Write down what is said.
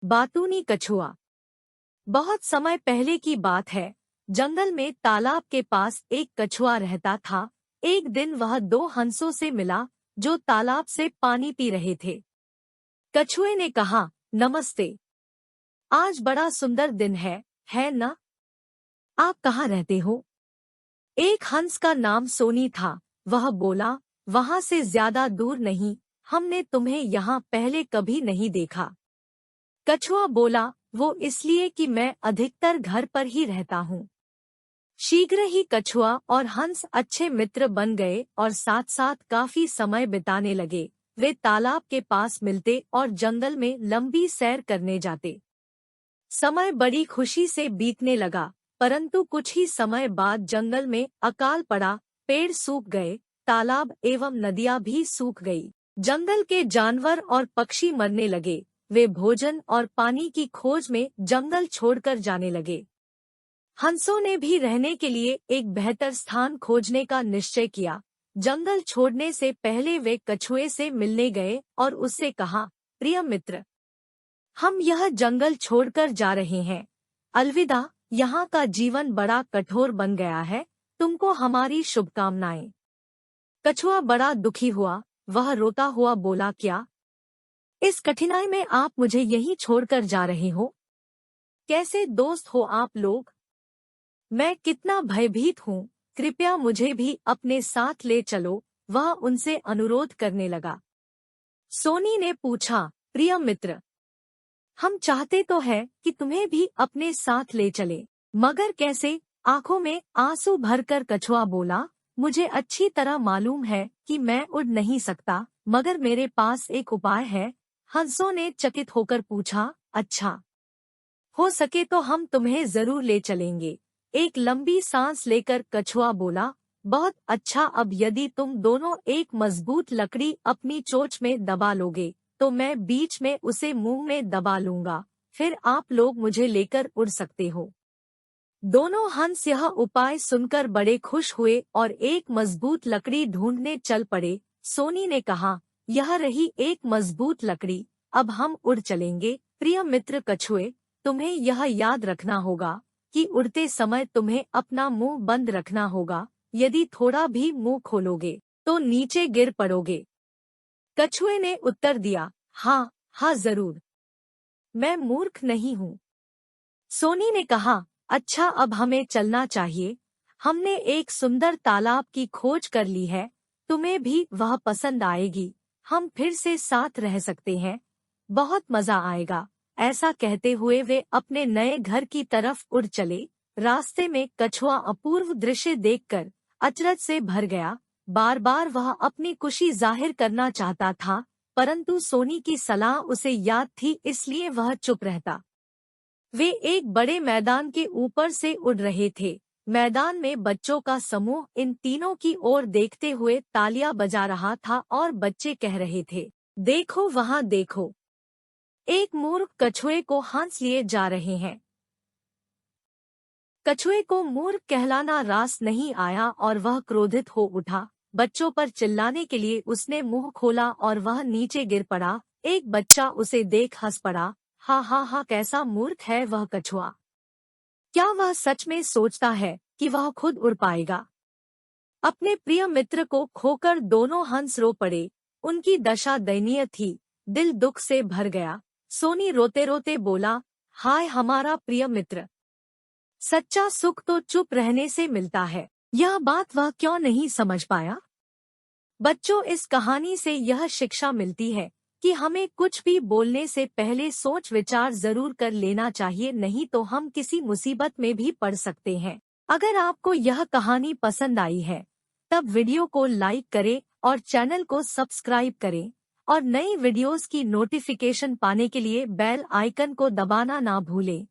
बातूनी कछुआ। बहुत समय पहले की बात है। जंगल में तालाब के पास एक कछुआ रहता था। एक दिन वह दो हंसों से मिला जो तालाब से पानी पी रहे थे। कछुए ने कहा, नमस्ते। आज बड़ा सुंदर दिन है न? आप कहाँ रहते हो? एक हंस का नाम सोनी था। वह बोला, वहां से ज्यादा दूर नहीं। हमने तुम्हें यहाँ पहले कभी नहीं देखा। कछुआ बोला, वो इसलिए कि मैं अधिकतर घर पर ही रहता हूँ। शीघ्र ही कछुआ और हंस अच्छे मित्र बन गए और साथ साथ काफी समय बिताने लगे। वे तालाब के पास मिलते और जंगल में लंबी सैर करने जाते। समय बड़ी खुशी से बीतने लगा, परंतु कुछ ही समय बाद जंगल में अकाल पड़ा। पेड़ सूख गए, तालाब एवं नदियां भी सूख गई। जंगल के जानवर और पक्षी मरने लगे। वे भोजन और पानी की खोज में जंगल छोड़कर जाने लगे। हंसों ने भी रहने के लिए एक बेहतर स्थान खोजने का निश्चय किया। जंगल छोड़ने से पहले वे कछुए से मिलने गए और उससे कहा, प्रिय मित्र, हम यह जंगल छोड़कर जा रहे हैं। अलविदा। यहाँ का जीवन बड़ा कठोर बन गया है। तुमको हमारी शुभकामनाएं। कछुआ बड़ा दुखी हुआ। वह रोता हुआ बोला, क्या इस कठिनाई में आप मुझे यहीं छोड़कर जा रहे हो? कैसे दोस्त हो आप लोग? मैं कितना भयभीत हूँ। कृपया मुझे भी अपने साथ ले चलो। वह उनसे अनुरोध करने लगा। सोनी ने पूछा, प्रिय मित्र, हम चाहते तो है कि तुम्हें भी अपने साथ ले चले, मगर कैसे? आंखों में आंसू भरकर कछुआ बोला, मुझे अच्छी तरह मालूम है कि मैं उड़ नहीं सकता, मगर मेरे पास एक उपाय है। हंसों ने चकित होकर पूछा, अच्छा, हो सके तो हम तुम्हें जरूर ले चलेंगे। एक लंबी सांस लेकर कछुआ बोला, बहुत अच्छा। अब यदि तुम दोनों एक मजबूत लकड़ी अपनी चोंच में दबा लोगे तो मैं बीच में उसे मुंह में दबा लूंगा, फिर आप लोग मुझे लेकर उड़ सकते हो। दोनों हंस यह उपाय सुनकर बड़े खुश हुए और एक मजबूत लकड़ी ढूंढने चल पड़े। सोनी ने कहा, यह रही एक मजबूत लकड़ी, अब हम उड़ चलेंगे। प्रिय मित्र कछुए, तुम्हें यह याद रखना होगा कि उड़ते समय तुम्हें अपना मुंह बंद रखना होगा। यदि थोड़ा भी मुंह खोलोगे तो नीचे गिर पड़ोगे। कछुए ने उत्तर दिया, हाँ हाँ जरूर, मैं मूर्ख नहीं हूँ। सोनी ने कहा, अच्छा, अब हमें चलना चाहिए। हमने एक सुंदर तालाब की खोज कर ली है। तुम्हें भी वह पसंद आएगी। हम फिर से साथ रह सकते हैं। बहुत मजा आएगा। ऐसा कहते हुए वे अपने नए घर की तरफ उड़ चले। रास्ते में कछुआ अपूर्व दृश्य देखकर अचरज से भर गया। बार बार वह अपनी खुशी जाहिर करना चाहता था, परंतु सोनी की सलाह उसे याद थी, इसलिए वह चुप रहता। वे एक बड़े मैदान के ऊपर से उड़ रहे थे। मैदान में बच्चों का समूह इन तीनों की ओर देखते हुए तालियां बजा रहा था और बच्चे कह रहे थे, देखो वहाँ देखो, एक मूर्ख कछुए को हंस लिए जा रहे हैं। कछुए को मूर्ख कहलाना रास नहीं आया और वह क्रोधित हो उठा। बच्चों पर चिल्लाने के लिए उसने मुंह खोला और वह नीचे गिर पड़ा। एक बच्चा उसे देख हंस पड़ा, हा हा हा, कैसा मूर्ख है वह कछुआ। क्या वह सच में सोचता है कि वह खुद उड़ पाएगा? अपने प्रिय मित्र को खोकर दोनों हंस रो पड़े। उनकी दशा दयनीय थी। दिल दुख से भर गया। सोनी रोते रोते बोला, हाय हमारा प्रिय मित्र, सच्चा सुख तो चुप रहने से मिलता है। यह बात वह क्यों नहीं समझ पाया? बच्चों, इस कहानी से यह शिक्षा मिलती है कि हमें कुछ भी बोलने से पहले सोच विचार जरूर कर लेना चाहिए, नहीं तो हम किसी मुसीबत में भी पड़ सकते हैं। अगर आपको यह कहानी पसंद आई है तब वीडियो को लाइक करें और चैनल को सब्सक्राइब करें और नई वीडियोस की नोटिफिकेशन पाने के लिए बेल आइकन को दबाना ना भूलें।